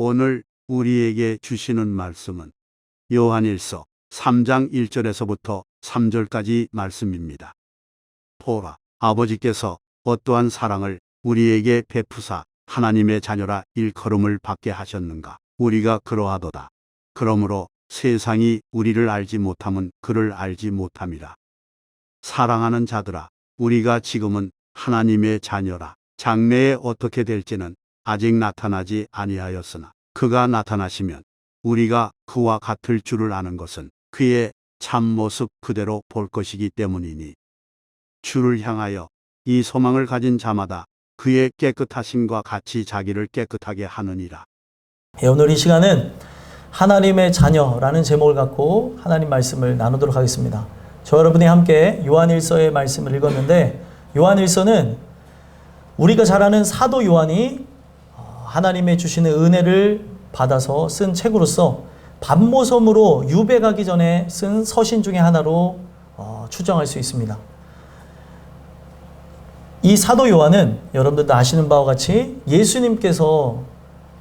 오늘 우리에게 주시는 말씀은 요한일서 3장 1절에서부터 3절까지 말씀입니다. 보라, 아버지께서 어떠한 사랑을 우리에게 베푸사 하나님의 자녀라 일컬음을 받게 하셨는가. 우리가 그러하도다. 그러므로 세상이 우리를 알지 못함은 그를 알지 못함이라. 사랑하는 자들아, 우리가 지금은 하나님의 자녀라. 장래에 어떻게 될지는 아직 나타나지 아니하였으나 그가 나타나시면 우리가 그와 같을 줄을 아는 것은 그의 참모습 그대로 볼 것이기 때문이니, 주를 향하여 이 소망을 가진 자마다 그의 깨끗하심과 같이 자기를 깨끗하게 하느니라. 오늘 이 시간은 하나님의 자녀라는 제목을 갖고 하나님 말씀을 나누도록 하겠습니다. 저 여러분이 함께 요한일서의 말씀을 읽었는데, 요한일서는 우리가 잘 아는 사도 요한이 하나님의 주시는 은혜를 받아서 쓴 책으로서 반모섬으로 유배가기 전에 쓴 서신 중에 하나로 추정할 수 있습니다. 이 사도 요한은 여러분들도 아시는 바와 같이 예수님께서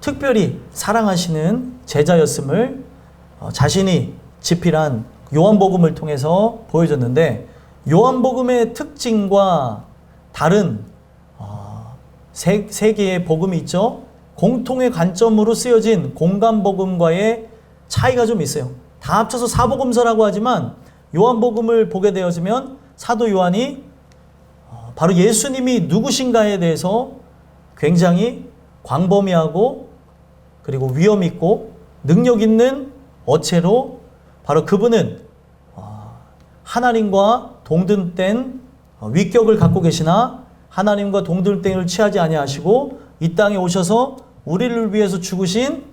특별히 사랑하시는 제자였음을 자신이 집필한 요한복음을 통해서 보여줬는데, 요한복음의 특징과 다른 세 개의 복음이 있죠. 공통의 관점으로 쓰여진 공간복음과의 차이가 좀 있어요. 다 합쳐서 사복음서라고 하지만 요한복음을 보게 되어지면 사도 요한이 바로 예수님이 누구신가에 대해서 굉장히 광범위하고 그리고 위험 있고 능력 있는 어체로 바로 그분은 하나님과 동등된 위격을 갖고 계시나 하나님과 동등됨을 취하지 아니하시고 이 땅에 오셔서 우리를 위해서 죽으신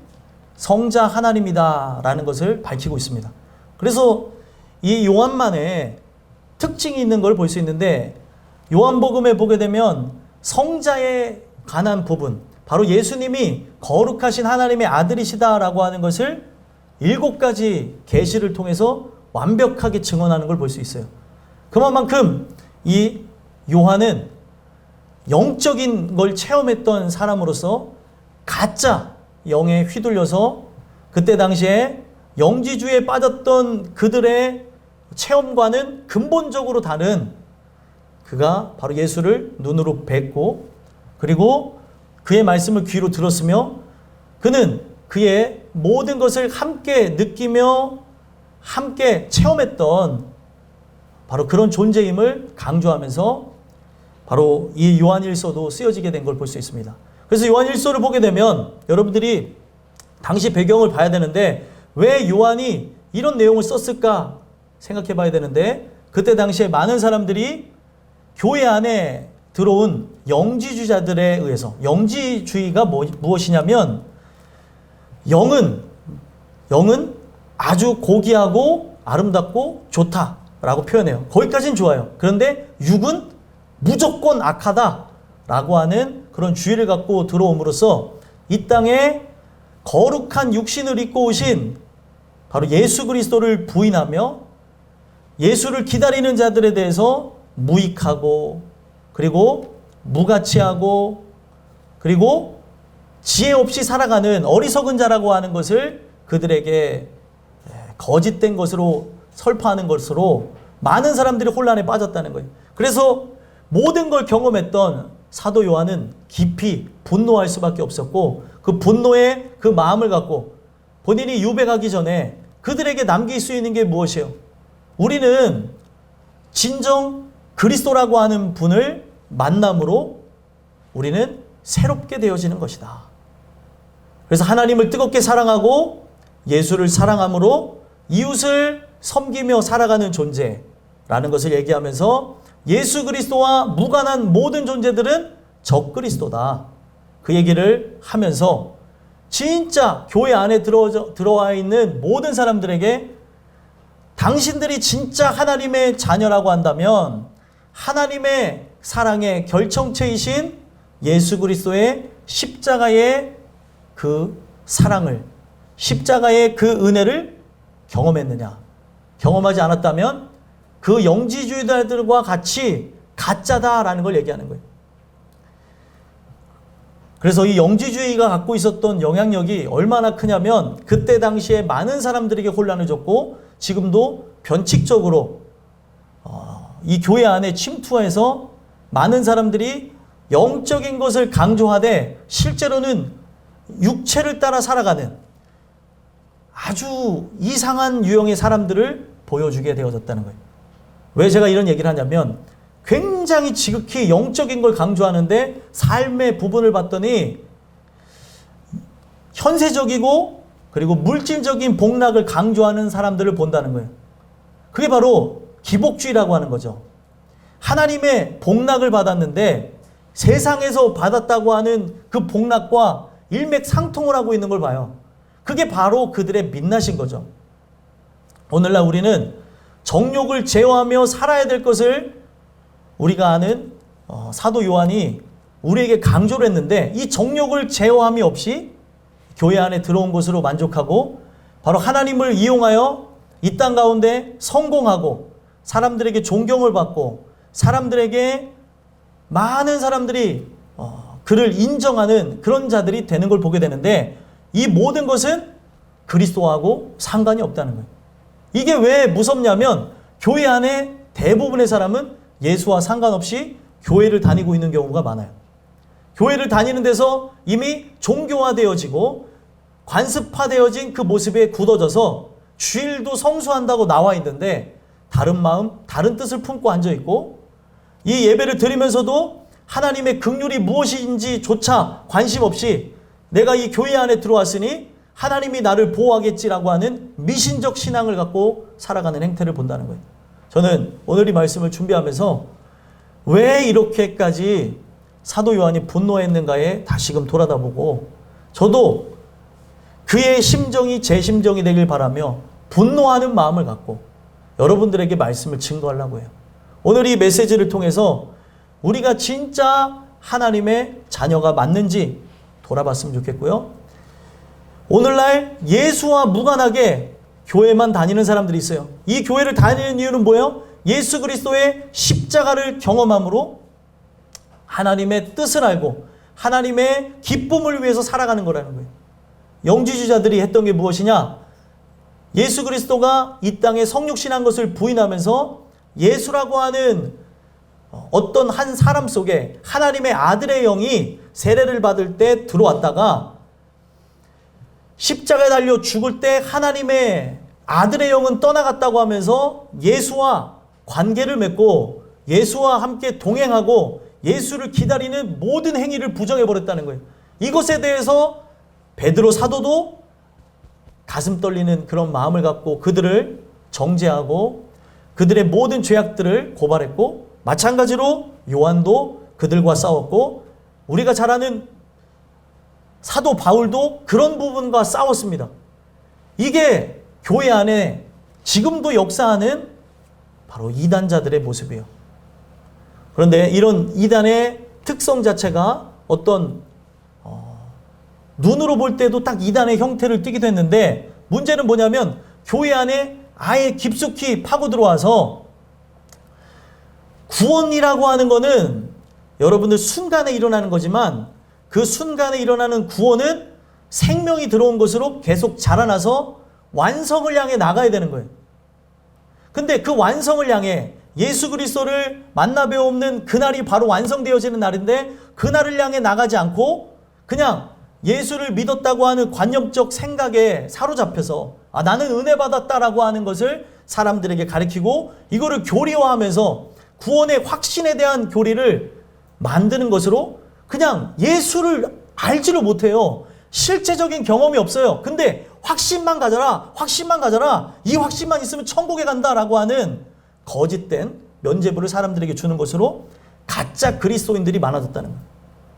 성자 하나님이다 라는 것을 밝히고 있습니다. 그래서 이 요한만의 특징이 있는 걸 볼 수 있는데, 요한복음에 보게 되면 성자에 관한 부분, 바로 예수님이 거룩하신 하나님의 아들이시다라고 하는 것을 7가지 계시를 통해서 완벽하게 증언하는 걸 볼 수 있어요. 그만큼 이 요한은 영적인 걸 체험했던 사람으로서 가짜 영에 휘둘려서 그때 당시에 영지주의에 빠졌던 그들의 체험과는 근본적으로 다른, 그가 바로 예수를 눈으로 뵙고 그리고 그의 말씀을 귀로 들었으며 그는 그의 모든 것을 함께 느끼며 함께 체험했던 바로 그런 존재임을 강조하면서 바로 이 요한일서도 쓰여지게 된 걸 볼 수 있습니다. 그래서 요한일서를 보게 되면 여러분들이 당시 배경을 봐야 되는데, 왜 요한이 이런 내용을 썼을까 생각해 봐야 되는데, 그때 당시에 많은 사람들이 교회 안에 들어온 영지주의자들에 의해서, 영지주의가 무엇이냐면 영은 아주 고귀하고 아름답고 좋다라고 표현해요. 거기까지는 좋아요. 그런데 육은 무조건 악하다라고 하는 그런 주의를 갖고 들어옴으로써 이 땅에 거룩한 육신을 입고 오신 바로 예수 그리스도를 부인하며 예수를 기다리는 자들에 대해서 무익하고 그리고 무가치하고 그리고 지혜 없이 살아가는 어리석은 자라고 하는 것을 그들에게 거짓된 것으로 설파하는 것으로 많은 사람들이 혼란에 빠졌다는 거예요. 그래서 모든 걸 경험했던 사도 요한은 깊이 분노할 수밖에 없었고, 그 분노의 그 마음을 갖고 본인이 유배 가기 전에 그들에게 남길 수 있는 게 무엇이에요? 우리는 진정 그리스도라고 하는 분을 만남으로 우리는 새롭게 되어지는 것이다. 그래서 하나님을 뜨겁게 사랑하고 예수를 사랑함으로 이웃을 섬기며 살아가는 존재라는 것을 얘기하면서 예수 그리스도와 무관한 모든 존재들은 적그리스도다. 그 얘기를 하면서 진짜 교회 안에 들어와 있는 모든 사람들에게 당신들이 진짜 하나님의 자녀라고 한다면 하나님의 사랑의 결정체이신 예수 그리스도의 십자가의 그 사랑을, 십자가의 그 은혜를 경험했느냐? 경험하지 않았다면 그 영지주의자들과 같이 가짜다라는 걸 얘기하는 거예요. 그래서 이 영지주의가 갖고 있었던 영향력이 얼마나 크냐면 그때 당시에 많은 사람들에게 혼란을 줬고 지금도 변칙적으로 이 교회 안에 침투해서 많은 사람들이 영적인 것을 강조하되 실제로는 육체를 따라 살아가는 아주 이상한 유형의 사람들을 보여주게 되어졌다는 거예요. 왜 제가 이런 얘기를 하냐면 굉장히 지극히 영적인 걸 강조하는데 삶의 부분을 봤더니 현세적이고 그리고 물질적인 복락을 강조하는 사람들을 본다는 거예요. 그게 바로 기복주의라고 하는 거죠. 하나님의 복락을 받았는데 세상에서 받았다고 하는 그 복락과 일맥상통을 하고 있는 걸 봐요. 그게 바로 그들의 민낯인 거죠. 오늘날 우리는 정욕을 제어하며 살아야 될 것을 우리가 아는 사도 요한이 우리에게 강조를 했는데 이 정욕을 제어함이 없이 교회 안에 들어온 것으로 만족하고 바로 하나님을 이용하여 이 땅 가운데 성공하고 사람들에게 존경을 받고 사람들에게 많은 사람들이 그를 인정하는 그런 자들이 되는 걸 보게 되는데 이 모든 것은 그리스도하고 상관이 없다는 거예요. 이게 왜 무섭냐면 교회 안에 대부분의 사람은 예수와 상관없이 교회를 다니고 있는 경우가 많아요. 교회를 다니는 데서 이미 종교화되어지고 관습화되어진 그 모습에 굳어져서 주일도 성수한다고 나와 있는데 다른 마음, 다른 뜻을 품고 앉아있고 이 예배를 드리면서도 하나님의 긍휼이 무엇인지조차 관심 없이 내가 이 교회 안에 들어왔으니 하나님이 나를 보호하겠지라고 하는 미신적 신앙을 갖고 살아가는 행태를 본다는 거예요. 저는 오늘 이 말씀을 준비하면서 왜 이렇게까지 사도 요한이 분노했는가에 다시금 돌아다보고 저도 그의 심정이 제 심정이 되길 바라며 분노하는 마음을 갖고 여러분들에게 말씀을 증거하려고 해요. 오늘 이 메시지를 통해서 우리가 진짜 하나님의 자녀가 맞는지 돌아봤으면 좋겠고요. 오늘날 예수와 무관하게 교회만 다니는 사람들이 있어요. 이 교회를 다니는 이유는 뭐예요? 예수 그리스도의 십자가를 경험함으로 하나님의 뜻을 알고 하나님의 기쁨을 위해서 살아가는 거라는 거예요. 영지주자들이 했던 게 무엇이냐? 예수 그리스도가 이 땅에 성육신한 것을 부인하면서 예수라고 하는 어떤 한 사람 속에 하나님의 아들의 영이 세례를 받을 때 들어왔다가 십자가에 달려 죽을 때 하나님의 아들의 영은 떠나갔다고 하면서 예수와 관계를 맺고 예수와 함께 동행하고 예수를 기다리는 모든 행위를 부정해버렸다는 거예요. 이것에 대해서 베드로 사도도 가슴 떨리는 그런 마음을 갖고 그들을 정죄하고 그들의 모든 죄악들을 고발했고 마찬가지로 요한도 그들과 싸웠고 우리가 잘 아는 사도 바울도 그런 부분과 싸웠습니다. 이게 교회 안에 지금도 역사하는 바로 이단자들의 모습이에요. 그런데 이런 이단의 특성 자체가 어떤 눈으로 볼 때도 딱 이단의 형태를 띠기도 했는데 문제는 뭐냐면 교회 안에 아예 깊숙이 파고 들어와서 구원이라고 하는 거는 여러분들 순간에 일어나는 거지만 그 순간에 일어나는 구원은 생명이 들어온 것으로 계속 자라나서 완성을 향해 나가야 되는 거예요. 근데 그 완성을 향해 예수 그리스도를 만나 뵈옵는 그날이 바로 완성되어지는 날인데 그날을 향해 나가지 않고 그냥 예수를 믿었다고 하는 관념적 생각에 사로잡혀서 나는 은혜 받았다라고 하는 것을 사람들에게 가르치고 이거를 교리화하면서 구원의 확신에 대한 교리를 만드는 것으로 그냥 예수를 알지를 못해요. 실제적인 경험이 없어요. 근데 확신만 가져라, 확신만 가져라, 이 확신만 있으면 천국에 간다라고 하는 거짓된 면죄부를 사람들에게 주는 것으로 가짜 그리스도인들이 많아졌다는 거예요.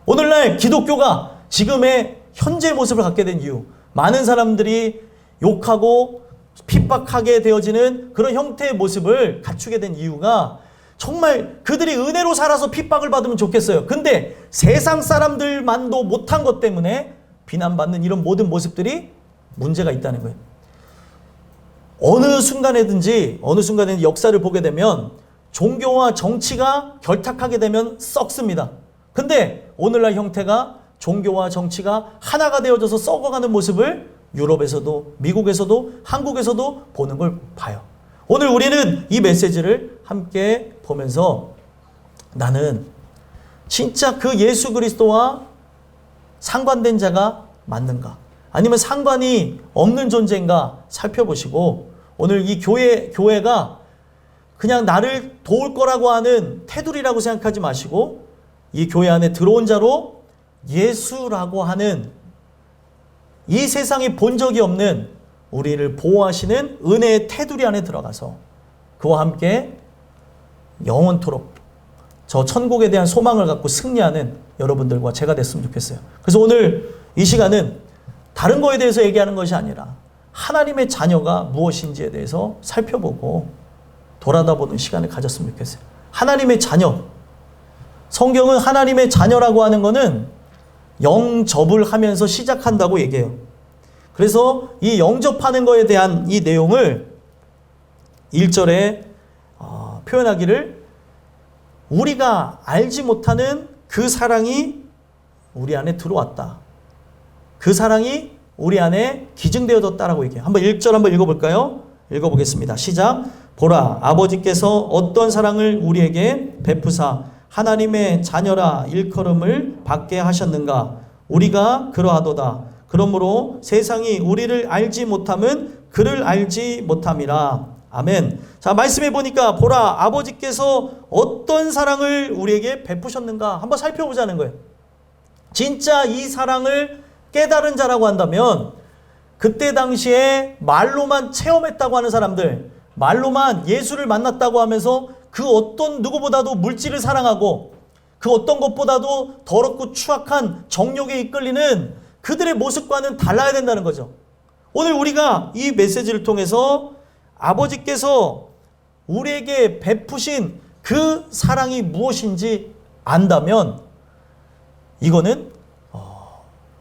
오늘날 기독교가 지금의 현재 모습을 갖게 된 이유, 많은 사람들이 욕하고 핍박하게 되어지는 그런 형태의 모습을 갖추게 된 이유가 정말 그들이 은혜로 살아서 핍박을 받으면 좋겠어요. 근데 세상 사람들만도 못한 것 때문에 비난받는 이런 모든 모습들이 문제가 있다는 거예요. 어느 순간에든지 역사를 보게 되면 종교와 정치가 결탁하게 되면 썩습니다. 근데 오늘날 형태가 종교와 정치가 하나가 되어져서 썩어가는 모습을 유럽에서도 미국에서도 한국에서도 보는 걸 봐요. 오늘 우리는 이 메시지를 함께 보면서 나는 진짜 그 예수 그리스도와 상관된 자가 맞는가? 아니면 상관이 없는 존재인가 살펴보시고 오늘 이 교회가 그냥 나를 도울 거라고 하는 테두리라고 생각하지 마시고 이 교회 안에 들어온 자로 예수라고 하는 이 세상에 본 적이 없는 우리를 보호하시는 은혜의 테두리 안에 들어가서 그와 함께 영원토록 저 천국에 대한 소망을 갖고 승리하는 여러분들과 제가 됐으면 좋겠어요. 그래서 오늘 이 시간은 다른 거에 대해서 얘기하는 것이 아니라 하나님의 자녀가 무엇인지에 대해서 살펴보고 돌아다보는 시간을 가졌으면 좋겠어요. 하나님의 자녀. 성경은 하나님의 자녀라고 하는 것은 영접을 하면서 시작한다고 얘기해요. 그래서 이 영접하는 거에 대한 이 내용을 1절에 표현하기를 우리가 알지 못하는 그 사랑이 우리 안에 들어왔다. 그 사랑이 우리 안에 기증되어졌다라고 얘기해요. 한번 1절 한번 읽어볼까요? 읽어보겠습니다. 시작. 보라, 아버지께서 어떤 사랑을 우리에게 베푸사 하나님의 자녀라 일컬음을 받게 하셨는가? 우리가 그러하도다. 그러므로 세상이 우리를 알지 못함은 그를 알지 못함이라. 아멘. 자, 말씀해 보니까 보라, 아버지께서 어떤 사랑을 우리에게 베푸셨는가? 한번 살펴보자는 거예요. 진짜 이 사랑을 깨달은 자라고 한다면 그때 당시에 말로만 체험했다고 하는 사람들, 말로만 예수를 만났다고 하면서 그 어떤 누구보다도 물질을 사랑하고 그 어떤 것보다도 더럽고 추악한 정욕에 이끌리는 그들의 모습과는 달라야 된다는 거죠. 오늘 우리가 이 메시지를 통해서 아버지께서 우리에게 베푸신 그 사랑이 무엇인지 안다면 이거는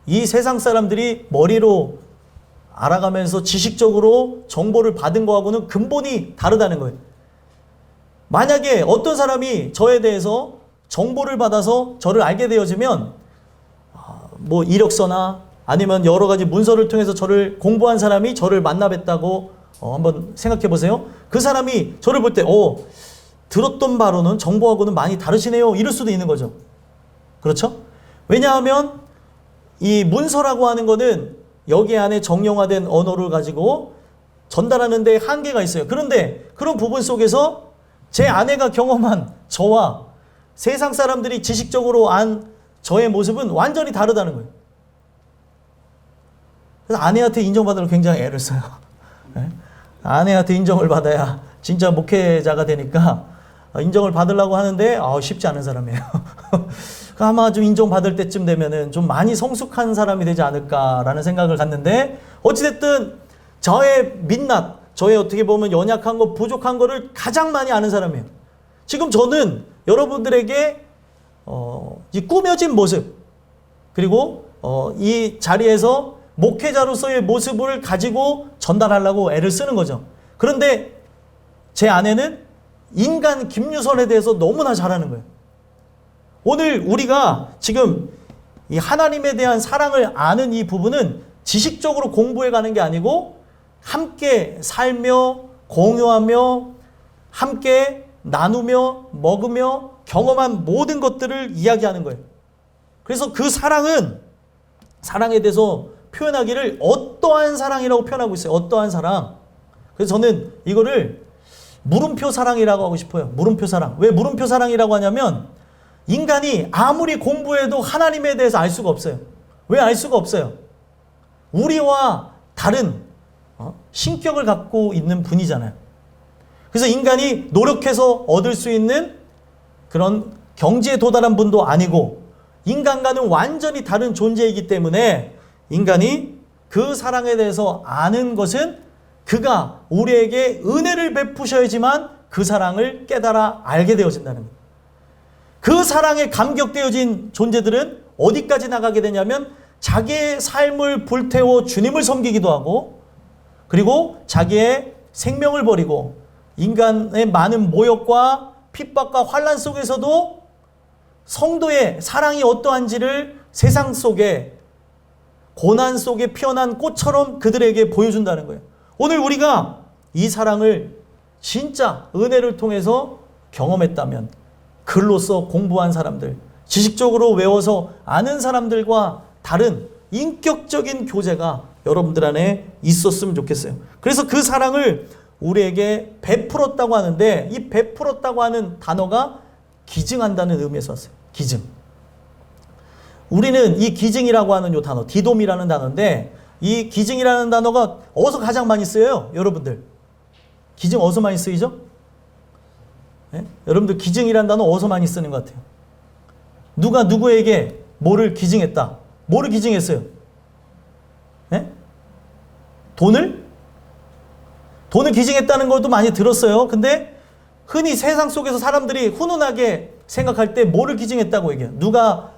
이 세상 사람들이 머리로 알아가면서 지식적으로 정보를 받은 거하고는 근본이 다르다는 거예요. 만약에 어떤 사람이 저에 대해서 정보를 받아서 저를 알게 되어지면 뭐 이력서나 아니면 여러 가지 문서를 통해서 저를 공부한 사람이 저를 만나 뵀다고 한번 생각해 보세요. 그 사람이 저를 볼 때 들었던 바로는 정보하고는 많이 다르시네요. 이럴 수도 있는 거죠. 그렇죠? 왜냐하면 이 문서라고 하는 거는 여기 안에 정형화된 언어를 가지고 전달하는 데 한계가 있어요. 그런데 그런 부분 속에서 제 아내가 경험한 저와 세상 사람들이 지식적으로 안 저의 모습은 완전히 다르다는 거예요. 그래서 아내한테 인정받으러 굉장히 애를 써요. 네? 아내한테 인정을 받아야 진짜 목회자가 되니까 인정을 받으려고 하는데 쉽지 않은 사람이에요. 아마 좀 인정받을 때쯤 되면은 좀 많이 성숙한 사람이 되지 않을까라는 생각을 갖는데 어찌됐든 저의 민낯, 저의 어떻게 보면 연약한 거, 부족한 거를 가장 많이 아는 사람이에요. 지금 저는 여러분들에게 이 꾸며진 모습 그리고 이 자리에서 목회자로서의 모습을 가지고 전달하려고 애를 쓰는 거죠. 그런데 제 아내는 인간 김유선에 대해서 너무나 잘하는 거예요. 오늘 우리가 지금 이 하나님에 대한 사랑을 아는 이 부분은 지식적으로 공부해 가는 게 아니고 함께 살며 공유하며 함께 나누며 먹으며 경험한 모든 것들을 이야기하는 거예요. 그래서 그 사랑은 사랑에 대해서 표현하기를 어떠한 사랑이라고 표현하고 있어요. 어떠한 사랑. 그래서 저는 이거를 물음표 사랑이라고 하고 싶어요. 물음표 사랑. 왜 물음표 사랑이라고 하냐면 인간이 아무리 공부해도 하나님에 대해서 알 수가 없어요. 왜 알 수가 없어요? 우리와 다른 신격을 갖고 있는 분이잖아요. 그래서 인간이 노력해서 얻을 수 있는 그런 경지에 도달한 분도 아니고 인간과는 완전히 다른 존재이기 때문에 인간이 그 사랑에 대해서 아는 것은 그가 우리에게 은혜를 베푸셔야지만 그 사랑을 깨달아 알게 되어진다는 거예요. 그 사랑에 감격되어진 존재들은 어디까지 나가게 되냐면 자기의 삶을 불태워 주님을 섬기기도 하고 그리고 자기의 생명을 버리고 인간의 많은 모욕과 핍박과 환난 속에서도 성도의 사랑이 어떠한지를 세상 속에 고난 속에 피어난 꽃처럼 그들에게 보여준다는 거예요. 오늘 우리가 이 사랑을 진짜 은혜를 통해서 경험했다면 글로써 공부한 사람들, 지식적으로 외워서 아는 사람들과 다른 인격적인 교제가 여러분들 안에 있었으면 좋겠어요. 그래서 그 사랑을 우리에게 베풀었다고 하는데 이 베풀었다고 하는 단어가 기증한다는 의미에서 왔어요. 기증. 우리는 이 기증이라고 하는 이 단어, 디돔이라는 단어인데 이 기증이라는 단어가 어디서 가장 많이 쓰여요? 여러분들. 기증 어디서 많이 쓰이죠? 네? 여러분들 기증이라는 단어 어디서 많이 쓰는 것 같아요? 누가 누구에게 뭐를 기증했다. 뭐를 기증했어요? 네? 돈을 기증했다는 것도 많이 들었어요. 근데 흔히 세상 속에서 사람들이 훈훈하게 생각할 때 뭐를 기증했다고 얘기해요. 누가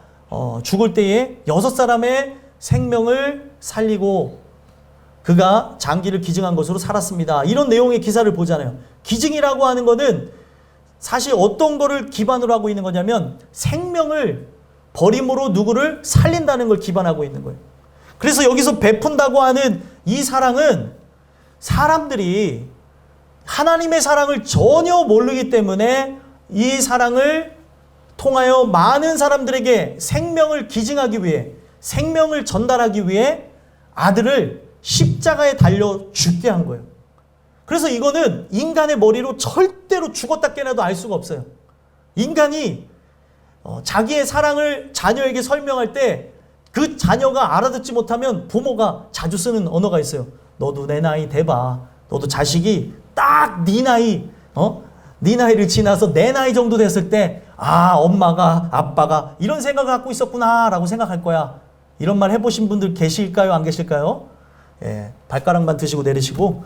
죽을 때에 6사람의 생명을 살리고 그가 장기를 기증한 것으로 살았습니다. 이런 내용의 기사를 보잖아요. 기증이라고 하는 거는 사실 어떤 거를 기반으로 하고 있는 거냐면 생명을 버림으로 누구를 살린다는 걸 기반하고 있는 거예요. 그래서 여기서 베푼다고 하는 이 사랑은 사람들이 하나님의 사랑을 전혀 모르기 때문에 이 사랑을 통하여 많은 사람들에게 생명을 기증하기 위해, 생명을 전달하기 위해 아들을 십자가에 달려 죽게 한 거예요. 그래서 이거는 인간의 머리로 절대로 죽었다 깨나도 알 수가 없어요. 인간이 자기의 사랑을 자녀에게 설명할 때 그 자녀가 알아듣지 못하면 부모가 자주 쓰는 언어가 있어요. 너도 내 나이 돼봐. 너도 자식이 딱 네 나이, 네 나이를 지나서 내 나이 정도 됐을 때 엄마가 아빠가 이런 생각을 갖고 있었구나 라고 생각할 거야. 이런 말 해보신 분들 계실까요? 안 계실까요? 예, 발가락만 드시고 내리시고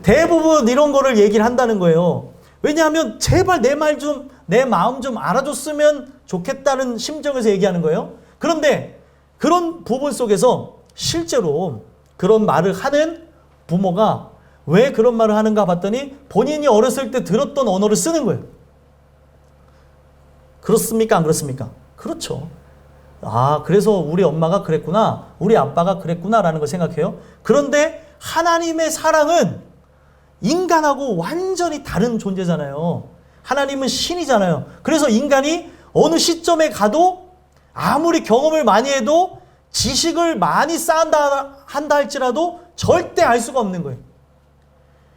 대부분 이런 거를 얘기를 한다는 거예요. 왜냐하면 제발 내 마음 좀 알아줬으면 좋겠다는 심정에서 얘기하는 거예요. 그런데 그런 부분 속에서 실제로 그런 말을 하는 부모가 왜 그런 말을 하는가 봤더니 본인이 어렸을 때 들었던 언어를 쓰는 거예요. 그렇습니까? 안 그렇습니까? 그렇죠. 그래서 우리 엄마가 그랬구나, 우리 아빠가 그랬구나라는 걸 생각해요. 그런데 하나님의 사랑은 인간하고 완전히 다른 존재잖아요. 하나님은 신이잖아요. 그래서 인간이 어느 시점에 가도 아무리 경험을 많이 해도 지식을 많이 쌓는다 한다 할지라도 절대 알 수가 없는 거예요.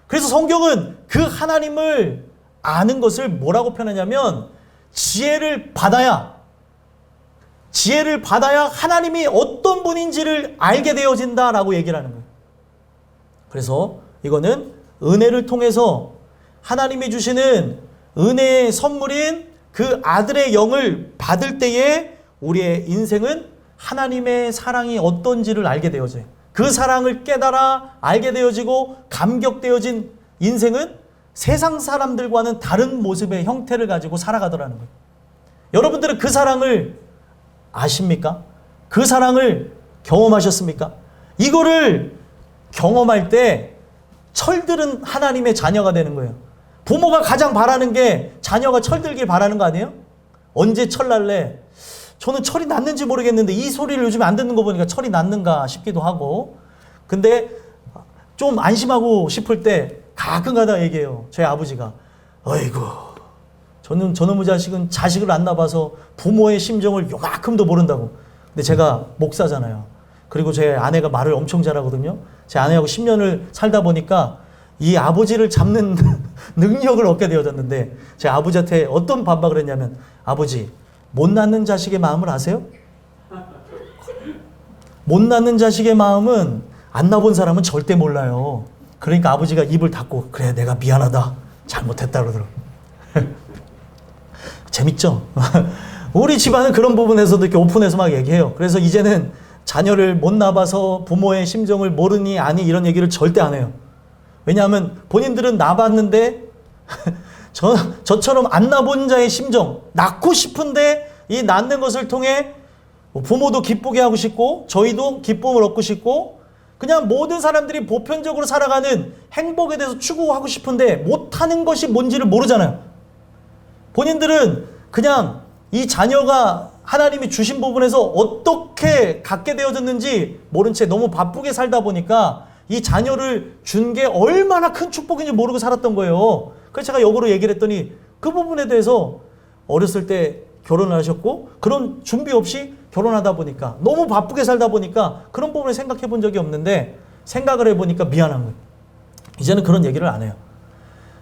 그래서 성경은 그 하나님을 아는 것을 뭐라고 표현하냐면 지혜를 받아야 하나님이 어떤 분인지를 알게 되어진다라고 얘기를 하는 거예요. 그래서 이거는 은혜를 통해서 하나님이 주시는 은혜의 선물인 그 아들의 영을 받을 때에 우리의 인생은 하나님의 사랑이 어떤지를 알게 되어져요. 그 사랑을 깨달아 알게 되어지고 감격되어진 인생은 세상 사람들과는 다른 모습의 형태를 가지고 살아가더라는 거예요. 여러분들은 그 사랑을 아십니까? 그 사랑을 경험하셨습니까? 이거를 경험할 때 철들은 하나님의 자녀가 되는 거예요. 부모가 가장 바라는 게 자녀가 철들길 바라는 거 아니에요? 언제 철 날래? 저는 철이 났는지 모르겠는데 이 소리를 요즘에 안 듣는 거 보니까 철이 났는가 싶기도 하고. 근데 좀 안심하고 싶을 때 가끔가다 얘기해요. 저희 아버지가 어이구 저놈의 자식은 자식을 안 낳아서 부모의 심정을 요만큼도 모른다고. 근데 제가 목사잖아요. 그리고 제 아내가 말을 엄청 잘하거든요. 제 아내하고 10년을 살다 보니까 이 아버지를 잡는 능력을 얻게 되어졌는데 제 아버지한테 어떤 반박을 했냐면 아버지 못 낳는 자식의 마음을 아세요? 못 낳는 자식의 마음은 안 낳아본 사람은 절대 몰라요. 그러니까 아버지가 입을 닫고 그래 내가 미안하다 잘못했다 그러더라고요. 재밌죠? 우리 집안은 그런 부분에서도 이렇게 오픈해서 막 얘기해요. 그래서 이제는 자녀를 못 낳아봐서 부모의 심정을 모르니 아니 이런 얘기를 절대 안 해요. 왜냐하면 본인들은 낳아봤는데 저처럼 안 낳아본 자의 심정, 낳고 싶은데 이 낳는 것을 통해 부모도 기쁘게 하고 싶고 저희도 기쁨을 얻고 싶고 그냥 모든 사람들이 보편적으로 살아가는 행복에 대해서 추구하고 싶은데 못하는 것이 뭔지를 모르잖아요. 본인들은 그냥 이 자녀가 하나님이 주신 부분에서 어떻게 갖게 되어졌는지 모른 채 너무 바쁘게 살다 보니까 이 자녀를 준 게 얼마나 큰 축복인지 모르고 살았던 거예요. 그래서 제가 역으로 얘기를 했더니 그 부분에 대해서 어렸을 때 결혼을 하셨고 그런 준비 없이 결혼하다 보니까 너무 바쁘게 살다 보니까 그런 부분을 생각해 본 적이 없는데 생각을 해보니까 미안한 거예요. 이제는 그런 얘기를 안 해요.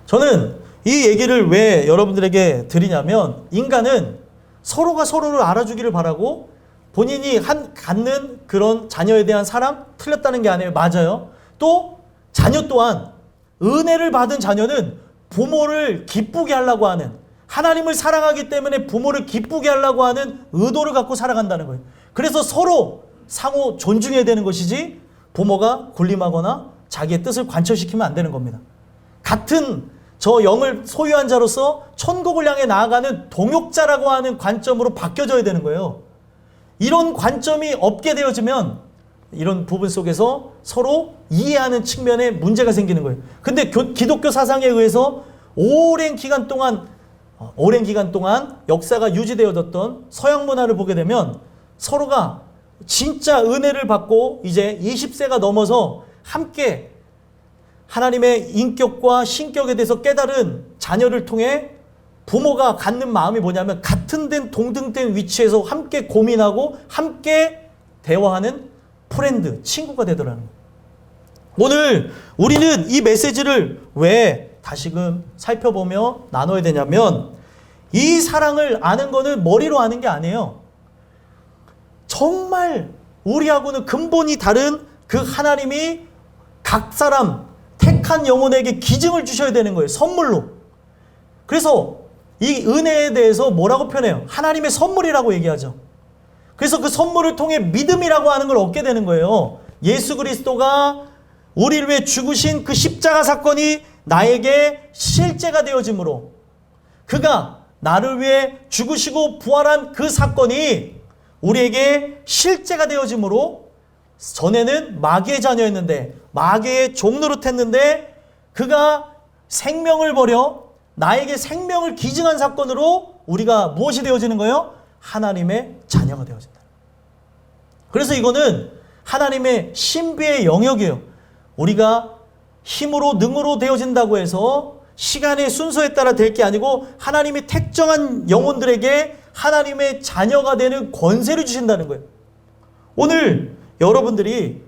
저는 이 얘기를 왜 여러분들에게 드리냐면 인간은 서로가 서로를 알아주기를 바라고 본인이 갖는 그런 자녀에 대한 사랑 틀렸다는 게 아니에요. 맞아요. 또 자녀 또한 은혜를 받은 자녀는 부모를 기쁘게 하려고 하는 하나님을 사랑하기 때문에 부모를 기쁘게 하려고 하는 의도를 갖고 살아간다는 거예요. 그래서 서로 상호 존중해야 되는 것이지 부모가 군림하거나 자기의 뜻을 관철시키면 안 되는 겁니다. 같은 저 영을 소유한 자로서 천국을 향해 나아가는 동역자라고 하는 관점으로 바뀌어져야 되는 거예요. 이런 관점이 없게 되어지면 이런 부분 속에서 서로 이해하는 측면에 문제가 생기는 거예요. 근데 기독교 사상에 의해서 오랜 기간 동안 역사가 유지되어졌던 서양 문화를 보게 되면 서로가 진짜 은혜를 받고 이제 20세가 넘어서 함께 하나님의 인격과 신격에 대해서 깨달은 자녀를 통해 부모가 갖는 마음이 뭐냐면 같은 된 동등된 위치에서 함께 고민하고 함께 대화하는 프렌드, 친구가 되더라는 거예요. 오늘 우리는 이 메시지를 왜 다시금 살펴보며 나눠야 되냐면 이 사랑을 아는 거는 머리로 아는 게 아니에요. 정말 우리하고는 근본이 다른 그 하나님이 각 사람 택한 영혼에게 기증을 주셔야 되는 거예요. 선물로. 그래서 이 은혜에 대해서 뭐라고 표현해요? 하나님의 선물이라고 얘기하죠. 그래서 그 선물을 통해 믿음이라고 하는 걸 얻게 되는 거예요. 예수 그리스도가 우리를 위해 죽으신 그 십자가 사건이 나에게 실제가 되어짐으로 그가 나를 위해 죽으시고 부활한 그 사건이 우리에게 실제가 되어짐으로 전에는 마귀의 자녀였는데 마귀의 종 노릇했는데 그가 생명을 버려 나에게 생명을 기증한 사건으로 우리가 무엇이 되어지는 거예요? 하나님의 자녀가 되어진다. 그래서 이거는 하나님의 신비의 영역이에요. 우리가 힘으로 능으로 되어진다고 해서 시간의 순서에 따라 될 게 아니고 하나님이 택정한 영혼들에게 하나님의 자녀가 되는 권세를 주신다는 거예요. 오늘 여러분들이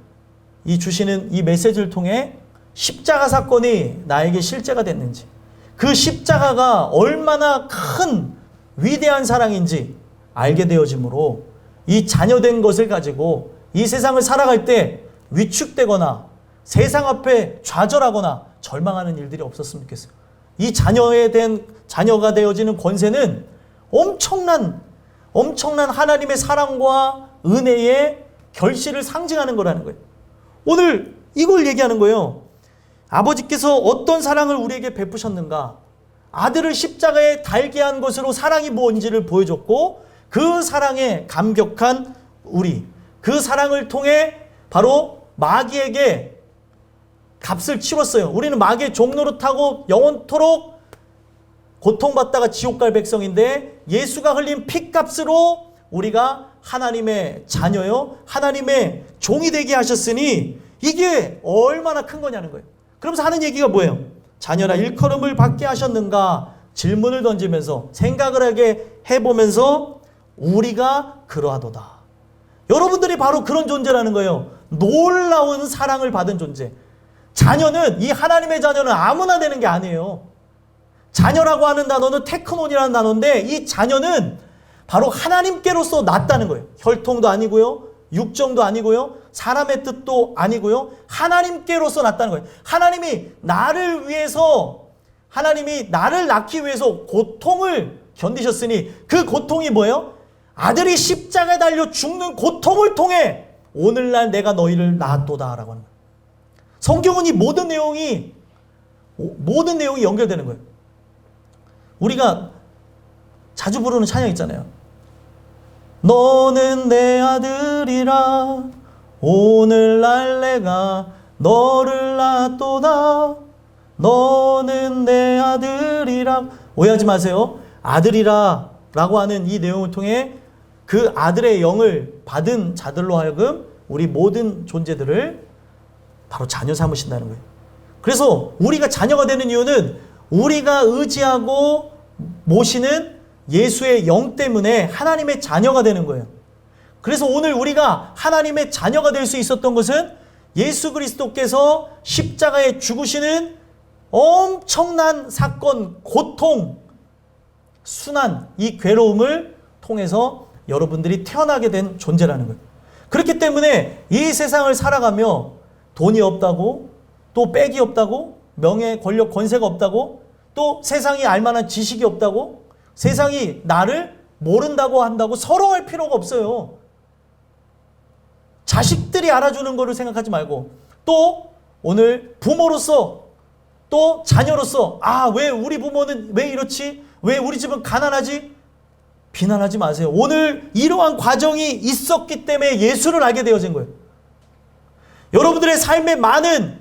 이 주시는 이 메시지를 통해 십자가 사건이 나에게 실제가 됐는지 그 십자가가 얼마나 큰 위대한 사랑인지 알게 되어지므로 이 자녀된 것을 가지고 이 세상을 살아갈 때 위축되거나 세상 앞에 좌절하거나 절망하는 일들이 없었으면 좋겠어요. 이 자녀가 되어지는 권세는 엄청난 하나님의 사랑과 은혜의 결실을 상징하는 거라는 거예요. 오늘 이걸 얘기하는 거예요. 아버지께서 어떤 사랑을 우리에게 베푸셨는가? 아들을 십자가에 달게 한 것으로 사랑이 뭔지를 보여줬고 그 사랑에 감격한 우리, 그 사랑을 통해 바로 마귀에게 값을 치렀어요. 우리는 마귀의 종노릇하고 영원토록 고통받다가 지옥 갈 백성인데 예수가 흘린 피값으로 우리가 하나님의 자녀요, 하나님의 종이 되게 하셨으니 이게 얼마나 큰 거냐는 거예요. 그러면서 하는 얘기가 뭐예요? 자녀라 일컬음을 받게 하셨는가? 질문을 던지면서 생각을 하게 해보면서 우리가 그러하도다. 여러분들이 바로 그런 존재라는 거예요. 놀라운 사랑을 받은 존재. 자녀는, 이 하나님의 자녀는 아무나 되는 게 아니에요. 자녀라고 하는 단어는 테크논이라는 단어인데 이 자녀는 바로 하나님께로서 낳았다는 거예요. 혈통도 아니고요. 육정도 아니고요. 사람의 뜻도 아니고요. 하나님께로서 낳았다는 거예요. 하나님이 나를 낳기 위해서 고통을 견디셨으니 그 고통이 뭐예요? 아들이 십자가에 달려 죽는 고통을 통해 오늘날 내가 너희를 낳았도다 라고 하는 거예요. 성경은 이 모든 내용이 연결되는 거예요. 우리가 자주 부르는 찬양 있잖아요. 너는 내 아들이라 오늘날 내가 너를 낳았도다. 너는 내 아들이라. 오해하지 마세요. 아들이라 라고 하는 이 내용을 통해 그 아들의 영을 받은 자들로 하여금 우리 모든 존재들을 바로 자녀 삼으신다는 거예요. 그래서 우리가 자녀가 되는 이유는 우리가 의지하고 모시는 예수의 영 때문에 하나님의 자녀가 되는 거예요. 그래서 오늘 우리가 하나님의 자녀가 될 수 있었던 것은 예수 그리스도께서 십자가에 죽으시는 엄청난 사건, 고통, 순환, 이 괴로움을 통해서 여러분들이 태어나게 된 존재라는 거예요. 그렇기 때문에 이 세상을 살아가며 돈이 없다고, 또 빽이 없다고, 명예, 권력, 권세가 없다고, 또 세상이 알만한 지식이 없다고, 세상이 나를 모른다고 한다고 서러워할 필요가 없어요. 자식들이 알아주는 거를 생각하지 말고, 또 오늘 부모로서, 또 자녀로서, 아, 왜 우리 부모는 왜 이렇지? 왜 우리 집은 가난하지? 비난하지 마세요. 오늘 이러한 과정이 있었기 때문에 예수를 알게 되어진 거예요. 여러분들의 삶에 많은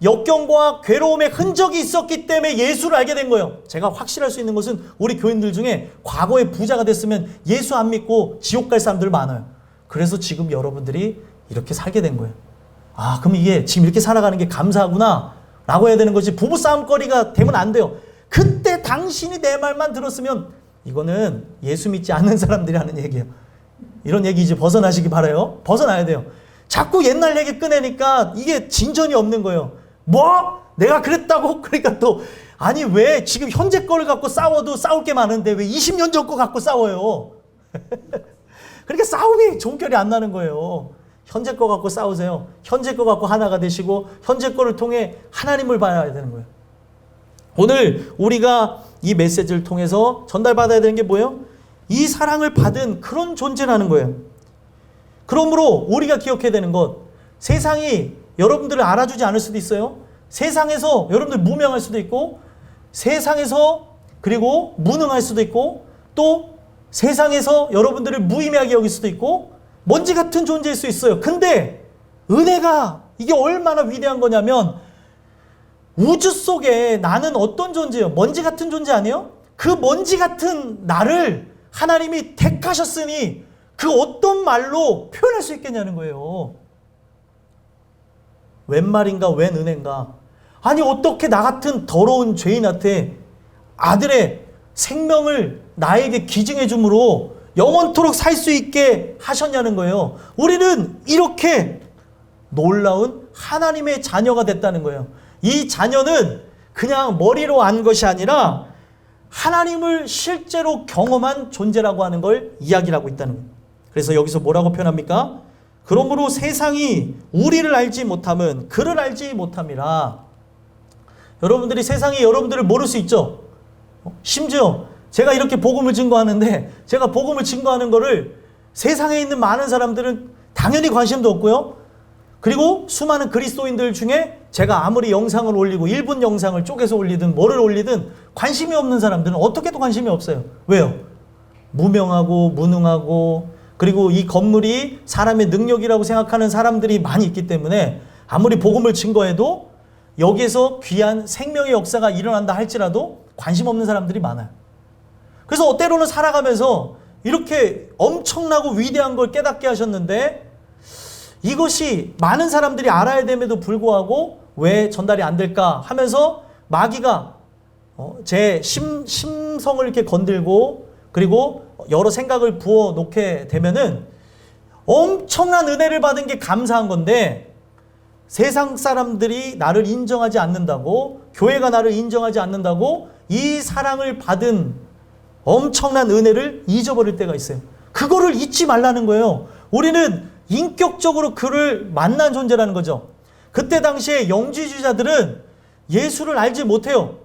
역경과 괴로움의 흔적이 있었기 때문에 예수를 알게 된 거예요. 제가 확실할 수 있는 것은 우리 교인들 중에 과거에 부자가 됐으면 예수 안 믿고 지옥 갈 사람들 많아요. 그래서 지금 여러분들이 이렇게 살게 된 거예요. 아, 그럼 이게 지금 이렇게 살아가는 게 감사하구나 라고 해야 되는 거지, 부부싸움거리가 되면 안 돼요. 그때 당신이 내 말만 들었으면, 이거는 예수 믿지 않는 사람들이 하는 얘기예요. 이런 얘기 이제 벗어나시기 바라요. 벗어나야 돼요. 자꾸 옛날 얘기 꺼내니까 이게 진전이 없는 거예요. 뭐? 내가 그랬다고? 그러니까 또, 아니 왜 지금 현재 거를 갖고 싸워도 싸울 게 많은데 왜 20년 전 거 갖고 싸워요? 그러니까 싸움이 종결이 안 나는 거예요. 현재 거 갖고 싸우세요. 현재 거 갖고 하나가 되시고 현재 거를 통해 하나님을 봐야 되는 거예요. 오늘 우리가 이 메시지를 통해서 전달받아야 되는 게 뭐예요? 이 사랑을 받은 그런 존재라는 거예요. 그러므로 우리가 기억해야 되는 것, 세상이 여러분들을 알아주지 않을 수도 있어요. 세상에서 여러분들 무명할 수도 있고, 세상에서 그리고 무능할 수도 있고, 또 세상에서 여러분들을 무의미하게 여길 수도 있고, 먼지 같은 존재일 수 있어요. 근데 은혜가 이게 얼마나 위대한 거냐면, 우주 속에 나는 어떤 존재예요? 먼지 같은 존재 아니에요? 그 먼지 같은 나를 하나님이 택하셨으니 그 어떤 말로 표현할 수 있겠냐는 거예요. 웬 말인가, 웬 은혜인가. 아니 어떻게 나 같은 더러운 죄인한테 아들의 생명을 나에게 기증해 줌으로 영원토록 살 수 있게 하셨냐는 거예요. 우리는 이렇게 놀라운 하나님의 자녀가 됐다는 거예요. 이 자녀는 그냥 머리로 안 것이 아니라 하나님을 실제로 경험한 존재라고 하는 걸 이야기를 하고 있다는 거예요. 그래서 여기서 뭐라고 표현합니까? 그러므로 세상이 우리를 알지 못함은 그를 알지 못함이라. 여러분들이 세상이 여러분들을 모를 수 있죠. 심지어 제가 이렇게 복음을 증거하는데, 제가 복음을 증거하는 거를 세상에 있는 많은 사람들은 당연히 관심도 없고요. 그리고 수많은 그리스도인들 중에 제가 아무리 영상을 올리고 1분 영상을 쪼개서 올리든 뭐를 올리든 관심이 없는 사람들은 어떻게도 관심이 없어요. 왜요? 무명하고 무능하고, 그리고 이 건물이 사람의 능력이라고 생각하는 사람들이 많이 있기 때문에 아무리 복음을 증거해도 여기에서 귀한 생명의 역사가 일어난다 할지라도 관심 없는 사람들이 많아요. 그래서 때로는 살아가면서 이렇게 엄청나고 위대한 걸 깨닫게 하셨는데, 이것이 많은 사람들이 알아야 됨에도 불구하고 왜 전달이 안 될까 하면서 마귀가 제 심성을 이렇게 건들고, 그리고 여러 생각을 부어 놓게 되면은 엄청난 은혜를 받은 게 감사한 건데, 세상 사람들이 나를 인정하지 않는다고, 교회가 나를 인정하지 않는다고 이 사랑을 받은 엄청난 은혜를 잊어버릴 때가 있어요. 그거를 잊지 말라는 거예요. 우리는 인격적으로 그를 만난 존재라는 거죠. 그때 당시에 영지주의자들은 예수를 알지 못해요.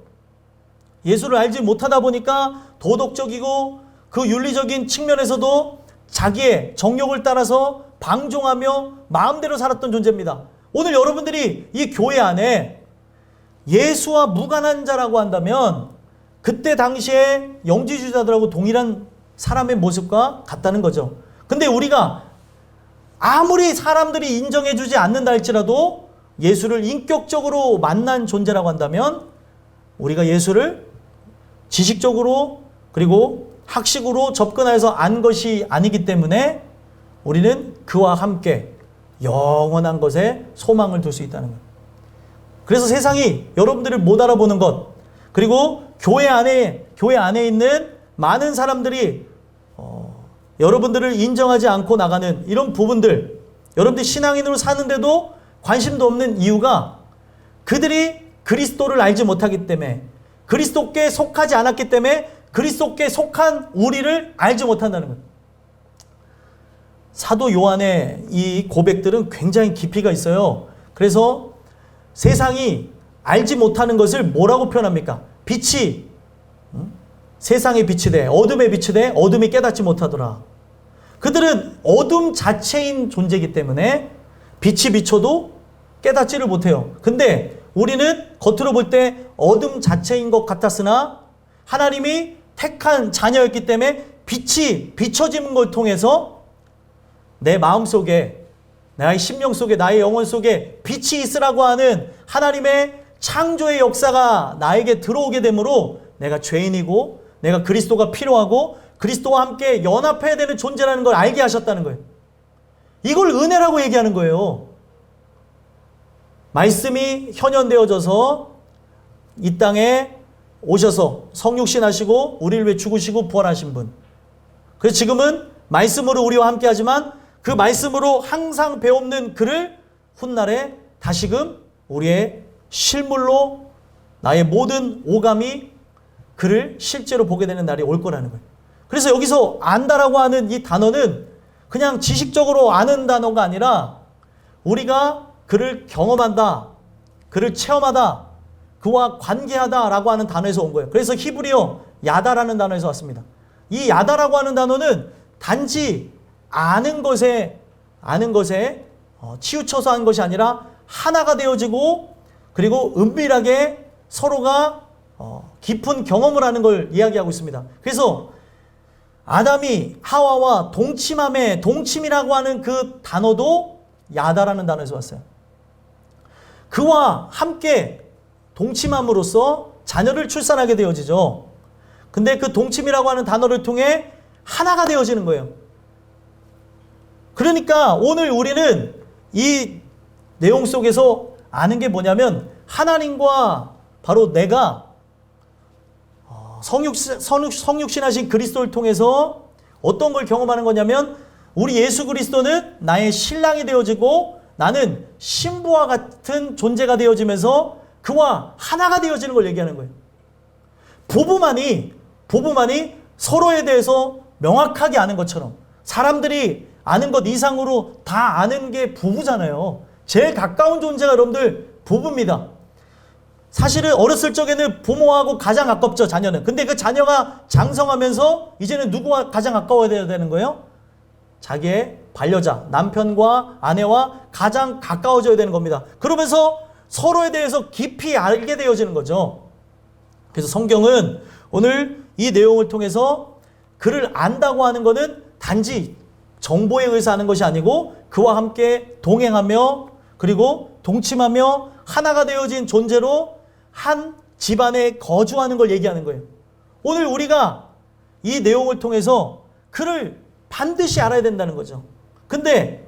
예수를 알지 못하다 보니까 도덕적이고 그 윤리적인 측면에서도 자기의 정욕을 따라서 방종하며 마음대로 살았던 존재입니다. 오늘 여러분들이 이 교회 안에 예수와 무관한 자라고 한다면 그때 당시에 영지주의자들하고 동일한 사람의 모습과 같다는 거죠. 근데 우리가 아무리 사람들이 인정해주지 않는다 할지라도 예수를 인격적으로 만난 존재라고 한다면, 우리가 예수를 지식적으로 그리고 학식으로 접근해서 안 것이 아니기 때문에 우리는 그와 함께 영원한 것에 소망을 둘 수 있다는 거예요. 그래서 세상이 여러분들을 못 알아보는 것, 그리고 교회 안에 있는 많은 사람들이 여러분들을 인정하지 않고 나가는 이런 부분들, 여러분들이 신앙인으로 사는데도 관심도 없는 이유가 그들이 그리스도를 알지 못하기 때문에, 그리스도께 속하지 않았기 때문에 그리스도께 속한 우리를 알지 못한다는 거예요. 사도 요한의 이 고백들은 굉장히 깊이가 있어요. 그래서 세상이 알지 못하는 것을 뭐라고 표현합니까? 빛이 세상의 빛이 돼 어둠의 빛이 돼 어둠이 깨닫지 못하더라. 그들은 어둠 자체인 존재이기 때문에 빛이 비춰도 깨닫지를 못해요. 근데 우리는 겉으로 볼 때 어둠 자체인 것 같았으나 하나님이 택한 자녀였기 때문에 빛이 비춰지는 걸 통해서 내 마음 속에, 나의 심령 속에, 나의 영혼 속에 빛이 있으라고 하는 하나님의 창조의 역사가 나에게 들어오게 되므로 내가 죄인이고 내가 그리스도가 필요하고 그리스도와 함께 연합해야 되는 존재라는 걸 알게 하셨다는 거예요. 이걸 은혜라고 얘기하는 거예요. 말씀이 현현되어져서 이 땅에 오셔서 성육신 하시고 우리를 위해 죽으시고 부활하신 분. 그래서 지금은 말씀으로 우리와 함께 하지만 그 말씀으로 항상 배옵는 그를 훗날에 다시금 우리의 실물로 나의 모든 오감이 그를 실제로 보게 되는 날이 올 거라는 거예요. 그래서 여기서 안다라고 하는 이 단어는 그냥 지식적으로 아는 단어가 아니라 우리가 그를 경험한다, 그를 체험하다, 그와 관계하다라고 하는 단어에서 온 거예요. 그래서 히브리어 야다라는 단어에서 왔습니다. 이 야다라고 하는 단어는 단지 아는 것에 치우쳐서 한 것이 아니라 하나가 되어지고 그리고 은밀하게 서로가 깊은 경험을 하는 걸 이야기하고 있습니다. 그래서 아담이 하와와 동침이라고 하는 그 단어도 야다라는 단어에서 왔어요. 그와 함께 동침함으로써 자녀를 출산하게 되어지죠. 근데 그 동침이라고 하는 단어를 통해 하나가 되어지는 거예요. 그러니까 오늘 우리는 이 내용 속에서 아는 게 뭐냐면 하나님과 바로 내가 성육신하신 그리스도를 통해서 어떤 걸 경험하는 거냐면 우리 예수 그리스도는 나의 신랑이 되어지고 나는 신부와 같은 존재가 되어지면서 그와 하나가 되어지는 걸 얘기하는 거예요. 부부만이 서로에 대해서 명확하게 아는 것처럼 사람들이 아는 것 이상으로 다 아는 게 부부잖아요. 제일 가까운 존재가 여러분들 부부입니다. 사실은 어렸을 적에는 부모하고 가장 가깝죠, 자녀는. 근데 그 자녀가 장성하면서 이제는 누구와 가장 가까워야 되는 거예요? 자기의 반려자, 남편과 아내와 가장 가까워져야 되는 겁니다. 그러면서 서로에 대해서 깊이 알게 되어지는 거죠. 그래서 성경은 오늘 이 내용을 통해서 그를 안다고 하는 것은 단지 정보에 의해서 하는 것이 아니고 그와 함께 동행하며 그리고 동침하며 하나가 되어진 존재로 한 집안에 거주하는 걸 얘기하는 거예요. 오늘 우리가 이 내용을 통해서 그를 반드시 알아야 된다는 거죠. 근데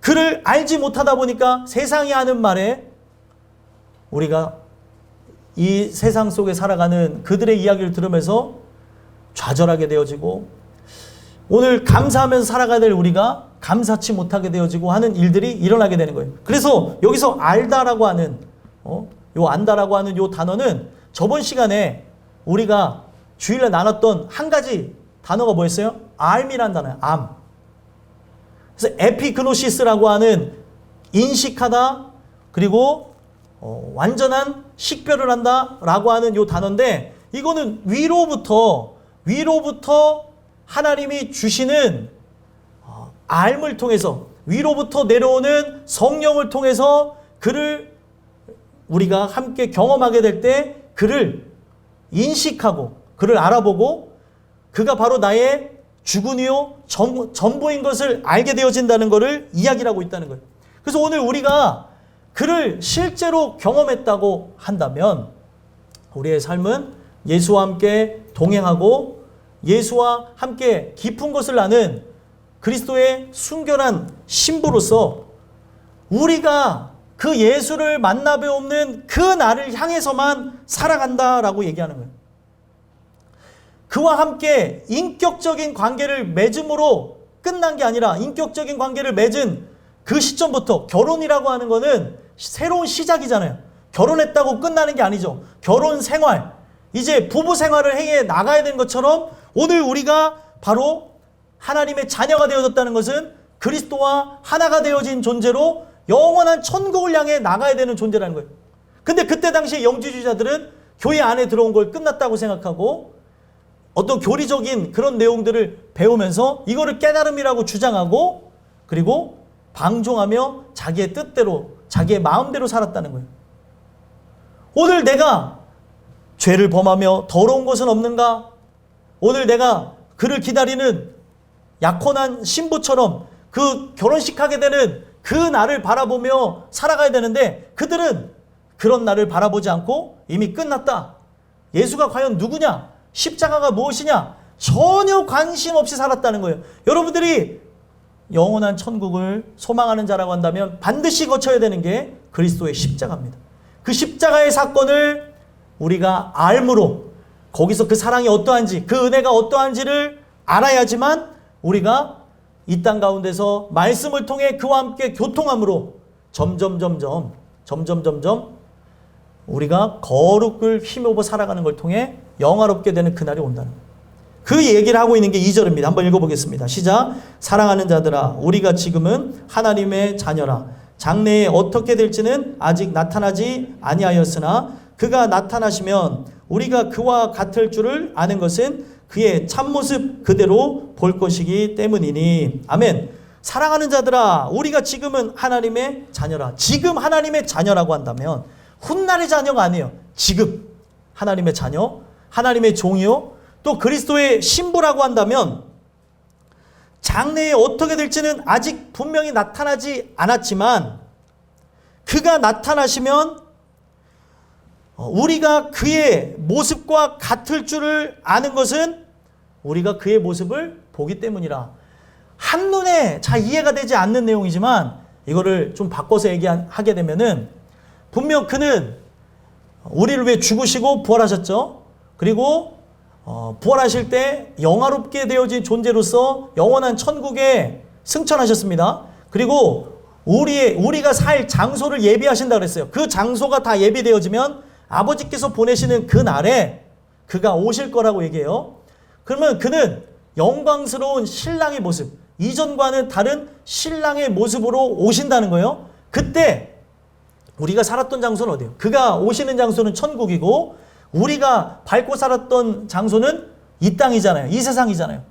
그를 알지 못하다 보니까 세상이 하는 말에 우리가 이 세상 속에 살아가는 그들의 이야기를 들으면서 좌절하게 되어지고 오늘 감사하면서 살아가야 될 우리가 감사치 못하게 되어지고 하는 일들이 일어나게 되는 거예요. 그래서 여기서 알다라고 하는 요 안다라고 하는 요 단어는 저번 시간에 우리가 주일날 나눴던 한 가지 단어가 뭐였어요? 암이라는 단어예요. 암. 그래서 에피그노시스라고 하는 인식하다 그리고 완전한 식별을 한다라고 하는 요 단어인데 이거는 위로부터 하나님이 주시는 알을 통해서 위로부터 내려오는 성령을 통해서 그를 우리가 함께 경험하게 될 때 그를 인식하고 그를 알아보고 그가 바로 나의 주군이요 전부인 것을 알게 되어진다는 것을 이야기를 하고 있다는 거예요. 그래서 오늘 우리가 그를 실제로 경험했다고 한다면 우리의 삶은 예수와 함께 동행하고 예수와 함께 깊은 것을 아는 그리스도의 순결한 신부로서 우리가 그 예수를 만나 뵈옵는 그 날을 향해서만 살아간다라고 얘기하는 거예요. 그와 함께 인격적인 관계를 맺음으로 끝난 게 아니라 인격적인 관계를 맺은 그 시점부터 결혼이라고 하는 거는 새로운 시작이잖아요. 결혼했다고 끝나는 게 아니죠. 결혼 생활, 이제 부부 생활을 해 나가야 되는 것처럼 오늘 우리가 바로 하나님의 자녀가 되어졌다는 것은 그리스도와 하나가 되어진 존재로 영원한 천국을 향해 나가야 되는 존재라는 거예요. 근데 그때 당시 영지주의자들은 교회 안에 들어온 걸 끝났다고 생각하고 어떤 교리적인 그런 내용들을 배우면서 이거를 깨달음이라고 주장하고 그리고 방종하며 자기의 뜻대로 자기의 마음대로 살았다는 거예요. 오늘 내가 죄를 범하며 더러운 것은 없는가? 오늘 내가 그를 기다리는 약혼한 신부처럼 그 결혼식 하게 되는 그 날을 바라보며 살아가야 되는데 그들은 그런 날을 바라보지 않고 이미 끝났다. 예수가 과연 누구냐? 십자가가 무엇이냐? 전혀 관심 없이 살았다는 거예요. 여러분들이 영원한 천국을 소망하는 자라고 한다면 반드시 거쳐야 되는 게 그리스도의 십자가입니다. 그 십자가의 사건을 우리가 알므로 거기서 그 사랑이 어떠한지 그 은혜가 어떠한지를 알아야지만 우리가 이 땅 가운데서 말씀을 통해 그와 함께 교통함으로 점점 우리가 거룩을 힘입어 살아가는 걸 통해 영화롭게 되는 그날이 온다는 거예요. 그 얘기를 하고 있는 게 2절입니다. 한번 읽어보겠습니다. 시작. 사랑하는 자들아 우리가 지금은 하나님의 자녀라. 장래에 어떻게 될지는 아직 나타나지 아니하였으나 그가 나타나시면 우리가 그와 같을 줄을 아는 것은 그의 참모습 그대로 볼 것이기 때문이니. 아멘. 사랑하는 자들아 우리가 지금은 하나님의 자녀라. 지금 하나님의 자녀라고 한다면 훗날의 자녀가 아니에요. 지금 하나님의 자녀, 하나님의 종이요 또 그리스도의 신부라고 한다면 장래에 어떻게 될지는 아직 분명히 나타나지 않았지만 그가 나타나시면 우리가 그의 모습과 같을 줄을 아는 것은 우리가 그의 모습을 보기 때문이라. 한눈에 잘 이해가 되지 않는 내용이지만 이거를 좀 바꿔서 얘기하게 되면은 분명 그는 우리를 위해 죽으시고 부활하셨죠. 그리고 부활하실 때 영화롭게 되어진 존재로서 영원한 천국에 승천하셨습니다. 그리고 우리가 살 장소를 예비하신다 그랬어요. 그 장소가 다 예비되어지면 아버지께서 보내시는 그 날에 그가 오실 거라고 얘기해요. 그러면 그는 영광스러운 신랑의 모습, 이전과는 다른 신랑의 모습으로 오신다는 거예요. 그때 우리가 살았던 장소는 어디예요? 그가 오시는 장소는 천국이고 우리가 밟고 살았던 장소는 이 땅이잖아요. 이 세상이잖아요.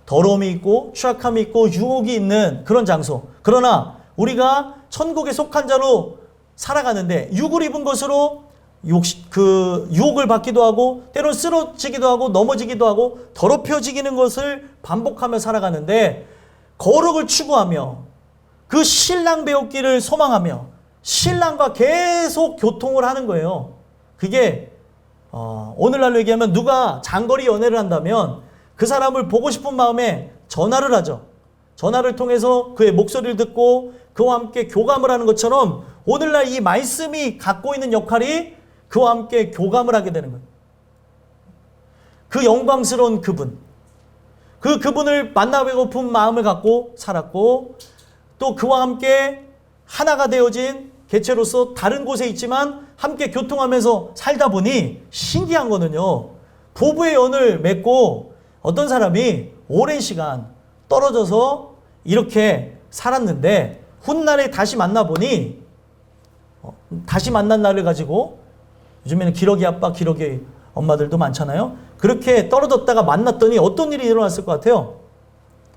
더러움이 있고 취약함이 있고 유혹이 있는 그런 장소. 그러나 우리가 천국에 속한 자로 살아가는데 육을 입은 것으로 유혹을 받기도 하고 때론 쓰러지기도 하고 넘어지기도 하고 더럽혀지기는 것을 반복하며 살아가는데 거룩을 추구하며 그 신랑 배우기를 소망하며 신랑과 계속 교통을 하는 거예요. 그게 오늘날로 얘기하면 누가 장거리 연애를 한다면 그 사람을 보고 싶은 마음에 전화를 하죠. 전화를 통해서 그의 목소리를 듣고 그와 함께 교감을 하는 것처럼 오늘날 이 말씀이 갖고 있는 역할이 그와 함께 교감을 하게 되는 거예요. 그 영광스러운 그분을 만나고픈 마음을 갖고 살았고 또 그와 함께 하나가 되어진 개체로서 다른 곳에 있지만 함께 교통하면서 살다 보니 신기한 거는요. 부부의 연을 맺고 어떤 사람이 오랜 시간 떨어져서 이렇게 살았는데 훗날에 다시 만나보니 다시 만난 날을 가지고 요즘에는 기러기 아빠, 기러기 엄마들도 많잖아요. 그렇게 떨어졌다가 만났더니 어떤 일이 일어났을 것 같아요?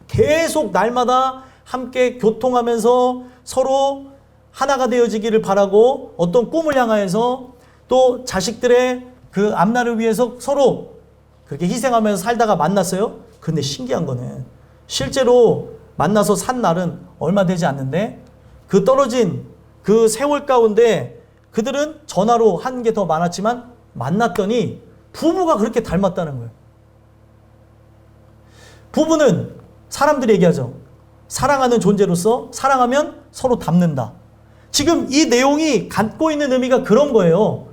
계속 날마다 함께 교통하면서 서로 하나가 되어지기를 바라고 어떤 꿈을 향하여서 또 자식들의 그 앞날을 위해서 서로 그렇게 희생하면서 살다가 만났어요. 근데 신기한 거는 실제로 만나서 산 날은 얼마 되지 않는데 그 떨어진 그 세월 가운데 그들은 전화로 한 게 더 많았지만 만났더니 부부가 그렇게 닮았다는 거예요. 부부는 사람들이 얘기하죠. 사랑하는 존재로서 사랑하면 서로 닮는다. 지금 이 내용이 갖고 있는 의미가 그런 거예요.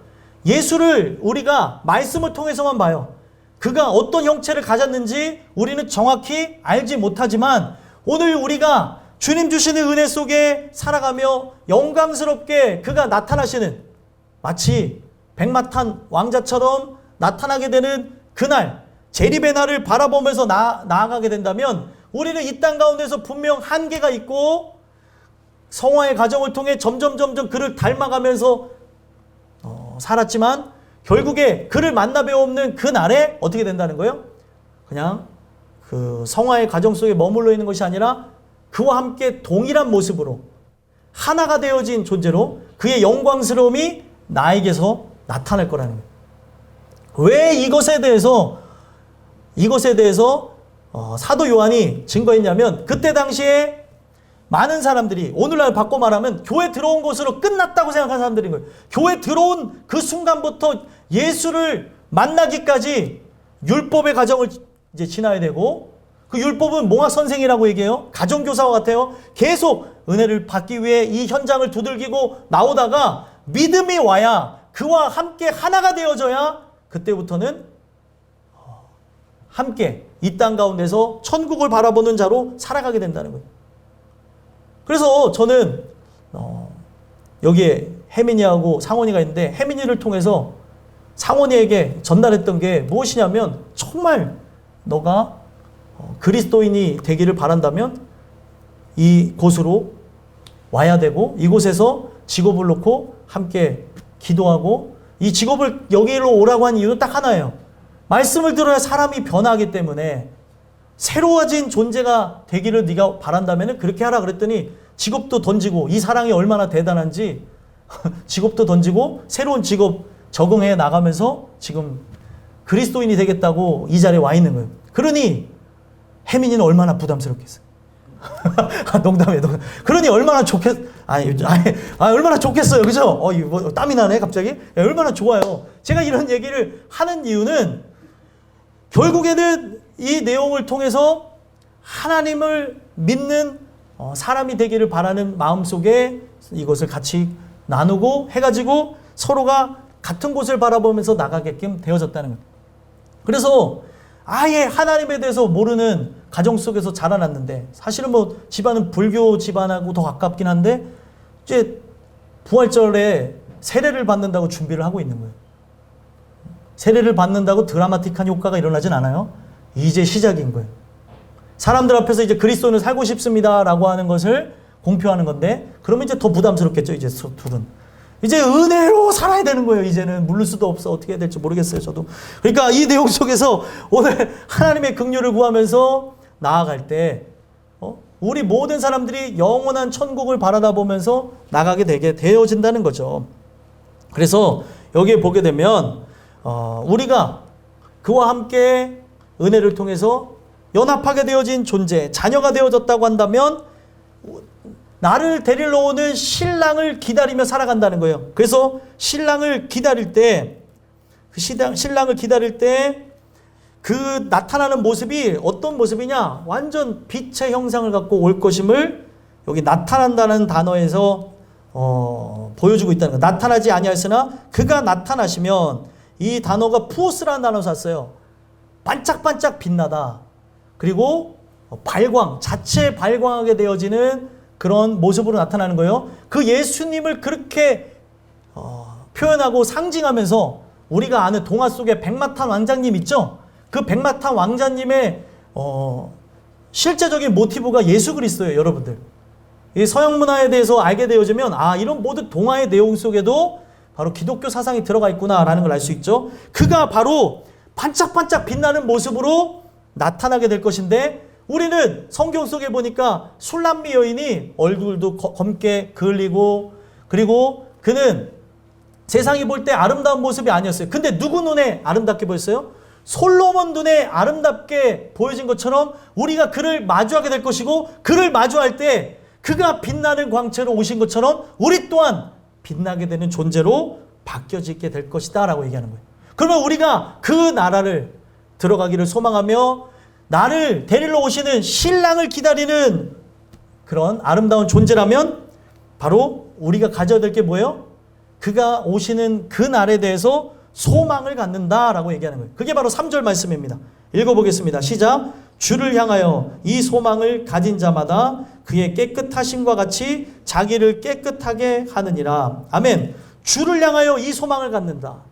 예수를 우리가 말씀을 통해서만 봐요. 그가 어떤 형체를 가졌는지 우리는 정확히 알지 못하지만 오늘 우리가 주님 주시는 은혜 속에 살아가며 영광스럽게 그가 나타나시는, 마치 백마탄 왕자처럼 나타나게 되는 그날, 재림의 날을 바라보면서 나아가게 된다면 우리는 이 땅 가운데서 분명 한계가 있고 성화의 과정을 통해 점점 그를 닮아가면서 살았지만 결국에 그를 만나 뵈없는 그 날에 어떻게 된다는 거예요? 그냥 그 성화의 과정 속에 머물러 있는 것이 아니라 그와 함께 동일한 모습으로 하나가 되어진 존재로 그의 영광스러움이 나에게서 나타날 거라는 거예요. 왜 이것에 대해서 사도 요한이 증거했냐면, 그때 당시에 많은 사람들이, 오늘날 바꿔 말하면 교회 들어온 것으로 끝났다고 생각하는 사람들인 거예요. 교회 들어온 그 순간부터 예수를 만나기까지 율법의 과정을 이제 지나야 되고, 그 율법은 몽학 선생이라고 얘기해요. 가정교사와 같아요. 계속 은혜를 받기 위해 이 현장을 두들기고 나오다가 믿음이 와야, 그와 함께 하나가 되어져야 그때부터는 함께 이 땅 가운데서 천국을 바라보는 자로 살아가게 된다는 거예요. 그래서 저는 여기에 혜민이하고 상원이가 있는데, 혜민이를 통해서 상원이에게 전달했던 게 무엇이냐면, 정말 너가 그리스도인이 되기를 바란다면 이곳으로 와야 되고, 이곳에서 직업을 놓고 함께 기도하고, 이 직업을 여기로 오라고 한 이유는 딱 하나예요. 말씀을 들어야 사람이 변하기 때문에 새로워진 존재가 되기를 네가 바란다면 그렇게 하라 그랬더니, 직업도 던지고, 이 사랑이 얼마나 대단한지 직업도 던지고 새로운 직업 적응해 나가면서 지금 그리스도인이 되겠다고 이 자리에 와 있는 거예요. 그러니 혜민이는 얼마나 부담스럽겠어요. 농담이에요. 그러니 얼마나 얼마나 좋겠어요. 그죠? 뭐 땀이 나네 갑자기. 얼마나 좋아요. 제가 이런 얘기를 하는 이유는, 결국에는 이 내용을 통해서 하나님을 믿는 사람이 되기를 바라는 마음속에 이것을 같이 나누고 해가지고 서로가 같은 곳을 바라보면서 나가게끔 되어졌다는 거예요. 그래서 아예 하나님에 대해서 모르는 가정 속에서 자라났는데, 사실은 뭐 집안은 불교 집안하고 더 가깝긴 한데, 이제 부활절에 세례를 받는다고 준비를 하고 있는 거예요. 세례를 받는다고 드라마틱한 효과가 일어나진 않아요. 이제 시작인 거예요. 사람들 앞에서 이제 그리스도인을 살고 싶습니다라고 하는 것을 공표하는 건데, 그러면 이제 더 부담스럽겠죠. 이제 둘은 이제 은혜로 살아야 되는 거예요. 이제는 물를 수도 없어. 어떻게 해야 될지 모르겠어요, 저도. 그러니까 이 내용 속에서 오늘 하나님의 긍휼을 구하면서 나아갈 때 우리 모든 사람들이 영원한 천국을 바라다 보면서 나가게 되게 되어진다는 거죠. 그래서 여기에 보게 되면 우리가 그와 함께 은혜를 통해서 연합하게 되어진 존재, 자녀가 되어졌다고 한다면 나를 데리러 오는 신랑을 기다리며 살아간다는 거예요. 그래서 신랑을 기다릴 때, 그 나타나는 모습이 어떤 모습이냐? 완전 빛의 형상을 갖고 올 것임을 여기 나타난다는 단어에서 보여주고 있다는 거예요. 나타나지 아니하였으나 그가 나타나시면, 이 단어가 푸오스라는 단어 샀어요. 반짝반짝 빛나다. 그리고 발광, 자체 발광하게 되어지는 그런 모습으로 나타나는 거예요. 그 예수님을 그렇게 표현하고 상징하면서, 우리가 아는 동화 속에 백마탄 왕자님 있죠? 그 백마탄 왕자님의 실제적인 모티브가 예수 그리스도예요, 여러분들. 이 서양 문화에 대해서 알게 되어지면, 이런 모든 동화의 내용 속에도 바로 기독교 사상이 들어가 있구나라는 걸 알 수 있죠. 그가 바로 반짝반짝 빛나는 모습으로 나타나게 될 것인데, 우리는 성경 속에 보니까 술람미 여인이 얼굴도 검게 그을리고, 그리고 그는 세상이 볼 때 아름다운 모습이 아니었어요. 근데 누구 눈에 아름답게 보였어요? 솔로몬 눈에 아름답게 보여진 것처럼 우리가 그를 마주하게 될 것이고, 그를 마주할 때 그가 빛나는 광채로 오신 것처럼 우리 또한 빛나게 되는 존재로 바뀌어지게 될 것이다 라고 얘기하는 거예요. 그러면 우리가 그 나라를 들어가기를 소망하며 나를 데리러 오시는 신랑을 기다리는 그런 아름다운 존재라면 바로 우리가 가져야 될 게 뭐예요? 그가 오시는 그 날에 대해서 소망을 갖는다라고 얘기하는 거예요. 그게 바로 3절 말씀입니다. 읽어보겠습니다. 시작. 주를 향하여 이 소망을 가진 자마다 그의 깨끗하심과 같이 자기를 깨끗하게 하느니라. 아멘. 주를 향하여 이 소망을 갖는다.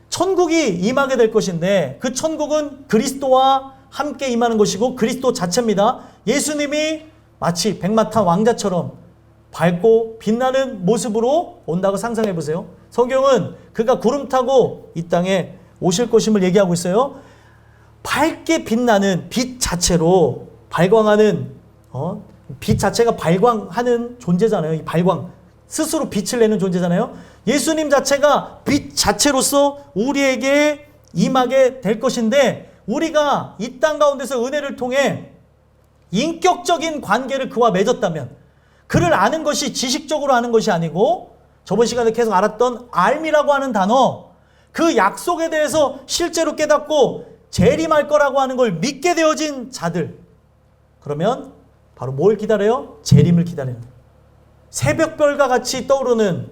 천국이 임하게 될 것인데 그 천국은 그리스도와 함께 임하는 것이고 그리스도 자체입니다. 예수님이 마치 백마탄 왕자처럼 밝고 빛나는 모습으로 온다고 상상해 보세요. 성경은 그가 구름 타고 이 땅에 오실 것임을 얘기하고 있어요. 밝게 빛나는 빛 자체로 발광하는 빛 자체가 발광하는 존재잖아요. 이 발광 스스로 빛을 내는 존재잖아요. 예수님 자체가 빛 자체로서 우리에게 임하게 될 것인데 우리가 이 땅 가운데서 은혜를 통해 인격적인 관계를 그와 맺었다면 그를 아는 것이 지식적으로 아는 것이 아니고 저번 시간에 계속 알았던 알미라고 하는 단어 그 약속에 대해서 실제로 깨닫고 재림할 거라고 하는 걸 믿게 되어진 자들 그러면 바로 뭘 기다려요? 재림을 기다리는 거예요. 새벽별과 같이 떠오르는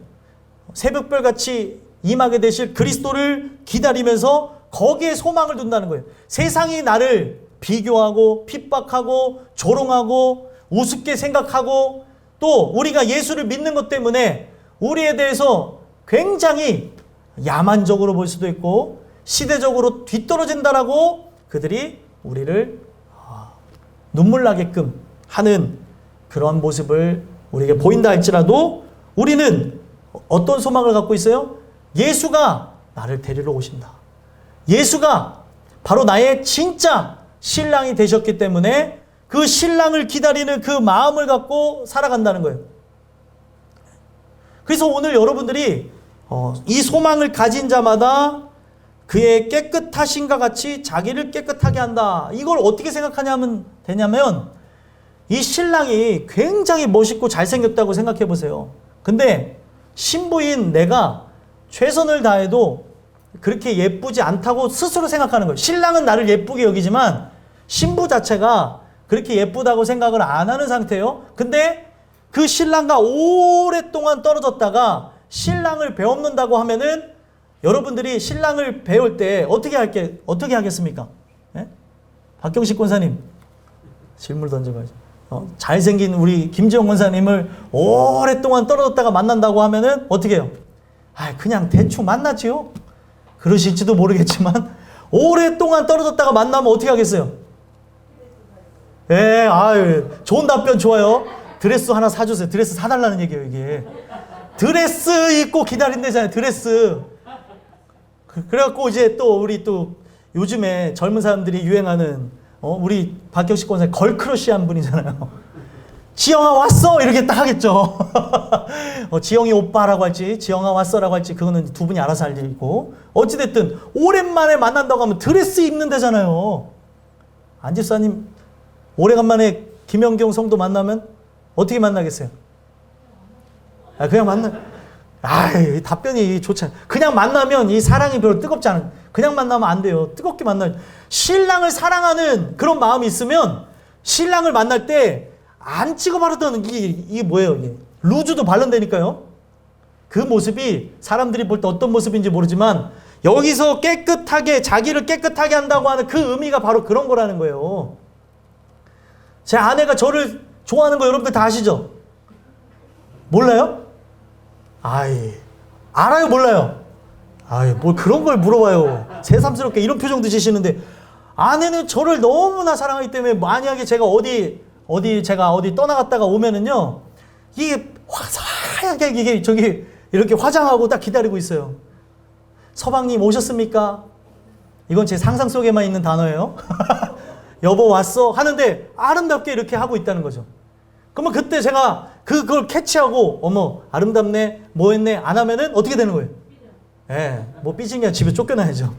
새벽별 같이 임하게 되실 그리스도를 기다리면서 거기에 소망을 둔다는 거예요. 세상이 나를 비교하고 핍박하고 조롱하고 우습게 생각하고 또 우리가 예수를 믿는 것 때문에 우리에 대해서 굉장히 야만적으로 볼 수도 있고 시대적으로 뒤떨어진다라고 그들이 우리를 눈물 나게끔 하는 그런 모습을 우리에게 보인다 할지라도 우리는 어떤 소망을 갖고 있어요? 예수가 나를 데리러 오신다. 예수가 바로 나의 진짜 신랑이 되셨기 때문에 그 신랑을 기다리는 그 마음을 갖고 살아간다는 거예요. 그래서 오늘 여러분들이 이 소망을 가진 자마다 그의 깨끗하신과 같이 자기를 깨끗하게 한다. 이걸 어떻게 생각하냐면 되냐면 이 신랑이 굉장히 멋있고 잘생겼다고 생각해 보세요. 근데 신부인 내가 최선을 다해도 그렇게 예쁘지 않다고 스스로 생각하는 거예요. 신랑은 나를 예쁘게 여기지만 신부 자체가 그렇게 예쁘다고 생각을 안 하는 상태예요. 근데 그 신랑과 오랫동안 떨어졌다가 신랑을 배웁는다고 하면은 여러분들이 신랑을 배울 때 어떻게 하겠습니까? 네? 박경식 권사님 질문 던져봐야죠. 잘생긴 우리 김지영 권사님을 오랫동안 떨어졌다가 만난다고 하면은 어떻게 해요? 그냥 대충 만나지요? 그러실지도 모르겠지만 오랫동안 떨어졌다가 만나면 어떻게 하겠어요? 예, 좋은 답변 좋아요. 드레스 하나 사주세요. 드레스 사달라는 얘기예요, 이게. 드레스 입고 기다린대잖아요, 드레스. 그래갖고 이제 또 우리 또 요즘에 젊은 사람들이 유행하는 우리 박경식 권사님 걸크러쉬한 분이잖아요. 지영아 왔어 이렇게 딱 하겠죠. 지영이 오빠라고 할지 지영아 왔어라고 할지 그거는 두 분이 알아서 할 일이고 어찌됐든 오랜만에 만난다고 하면 드레스 입는 데잖아요. 안집사님 오래간만에 김영경 성도 만나면 어떻게 만나겠어요? 그냥 답변이 좋지 않아요. 그냥 만나면 이 사랑이 별로 뜨겁지 않아요. 그냥 만나면 안 돼요. 뜨겁게 만나요. 신랑을 사랑하는 그런 마음이 있으면 신랑을 만날 때 안 찍어 바르던 이게 뭐예요? 이게 루즈도 바른다니까요. 그 모습이 사람들이 볼 때 어떤 모습인지 모르지만 여기서 깨끗하게 자기를 깨끗하게 한다고 하는 그 의미가 바로 그런 거라는 거예요. 제 아내가 저를 좋아하는 거 여러분들 다 아시죠? 몰라요? 알아요? 몰라요? 뭘 그런 걸 물어봐요. 새삼스럽게 이런 표정도 지시는데 아내는 저를 너무나 사랑하기 때문에 만약에 제가 어디 떠나갔다가 오면은요 이게 화사하게 이게 저기 이렇게 화장하고 딱 기다리고 있어요. 서방님 오셨습니까? 이건 제 상상 속에만 있는 단어예요. 여보 왔어? 하는데 아름답게 이렇게 하고 있다는 거죠. 그러면 그때 제가 그걸 캐치하고 어머 아름답네 뭐 했네 안 하면은 어떻게 되는 거예요? 뭐 삐진 게 집에 쫓겨나야죠.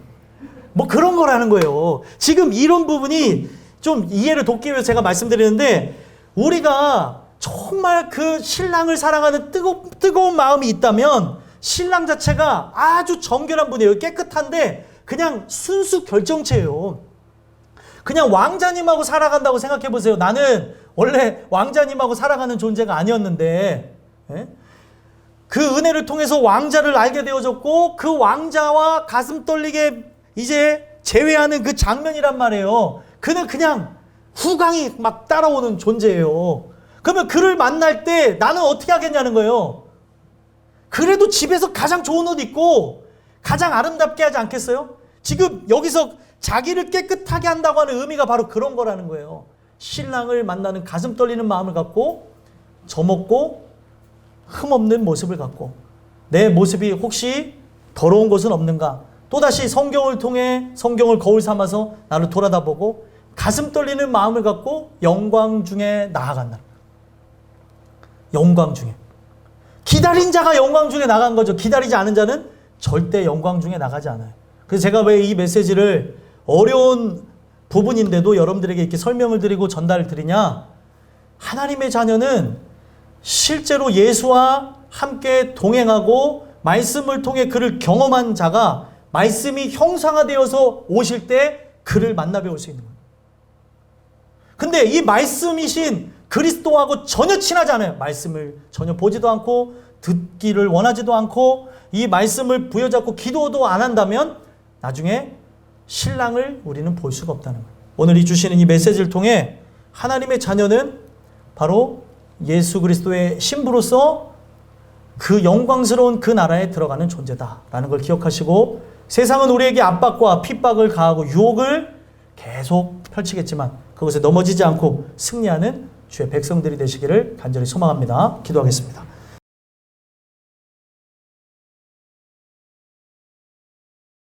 뭐 그런 거라는 거예요. 지금 이런 부분이 좀 이해를 돕기 위해서 제가 말씀드리는데 우리가 정말 그 신랑을 사랑하는 뜨거운 마음이 있다면 신랑 자체가 아주 정결한 분이에요. 깨끗한데 그냥 순수 결정체예요. 그냥 왕자님하고 살아간다고 생각해 보세요. 나는 원래 왕자님하고 살아가는 존재가 아니었는데, 예? 그 은혜를 통해서 왕자를 알게 되어졌고, 그 왕자와 가슴 떨리게 이제 재회하는 그 장면이란 말이에요. 그는 그냥 후광이 막 따라오는 존재예요. 그러면 그를 만날 때 나는 어떻게 하겠냐는 거예요. 그래도 집에서 가장 좋은 옷 입고 가장 아름답게 하지 않겠어요? 지금 여기서 자기를 깨끗하게 한다고 하는 의미가 바로 그런 거라는 거예요. 신랑을 만나는 가슴 떨리는 마음을 갖고 저먹고 흠없는 모습을 갖고 내 모습이 혹시 더러운 것은 없는가? 또다시 성경을 통해 성경을 거울 삼아서 나를 돌아다보고 가슴 떨리는 마음을 갖고 영광 중에 나아간다. 영광 중에. 기다린 자가 영광 중에 나간 거죠. 기다리지 않은 자는 절대 영광 중에 나가지 않아요. 그래서 제가 왜 이 메시지를 어려운 부분인데도 여러분들에게 이렇게 설명을 드리고 전달을 드리냐? 하나님의 자녀는 실제로 예수와 함께 동행하고 말씀을 통해 그를 경험한 자가 말씀이 형상화되어서 오실 때 그를 만나 뵈올 수 있는 거예요. 근데 이 말씀이신 그리스도하고 전혀 친하지 않아요. 말씀을 전혀 보지도 않고 듣기를 원하지도 않고 이 말씀을 부여잡고 기도도 안 한다면 나중에 신랑을 우리는 볼 수가 없다는 거예요. 오늘 이 주시는 이 메시지를 통해 하나님의 자녀는 바로 예수 그리스도의 신부로서 그 영광스러운 그 나라에 들어가는 존재다라는 걸 기억하시고, 세상은 우리에게 압박과 핍박을 가하고 유혹을 계속 펼치겠지만 그것에 넘어지지 않고 승리하는 주의 백성들이 되시기를 간절히 소망합니다. 기도하겠습니다.